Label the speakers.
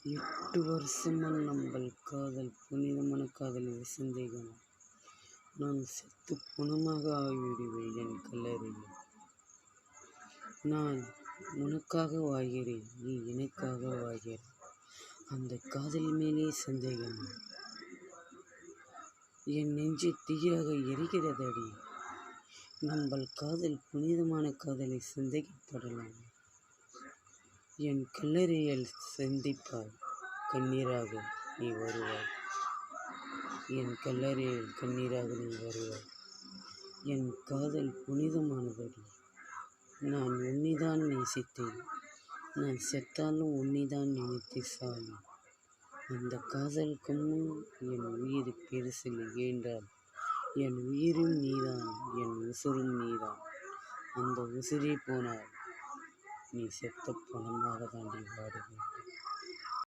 Speaker 1: 8 வருஷமா நம்பள் காதல் புனிதமான காதல் இது சந்தேகம். நான் செத்து பிணமாக ஆகிவிடுவேன் என் கல்லறையில். நான் உனக்காக வாழ்கிறேன், நீ எனக்காக வாழ்கிறாய். அந்த காதல் மேலே சந்தேகமா? என் நெஞ்சு தீயாக எரிகிறதடி. நம்பள் காதல் புனிதமான காதலை சந்தேகப்படலாம். என் கல்லறையில் சந்திப்பாய், கண்ணீராக நீ வருவாய். என் கல்லறையில் கண்ணீராக நீ வருவாய். என் காதல் புனிதமானதடி. நான் உன்னைதான் நேசித்தேன். நான் செத்தாலும் உன்னைதான் நினைத்து சாவேன். அந்த காதலுக்கு முன் என் உயிர் பெருசில்லை. ஏன்றால் என் உயிரும் நீதான், என் உசுரும் நீதான். அந்த உசுரே போனால் நீ செத்த பணமாக தாண்டி வாடுவேன்.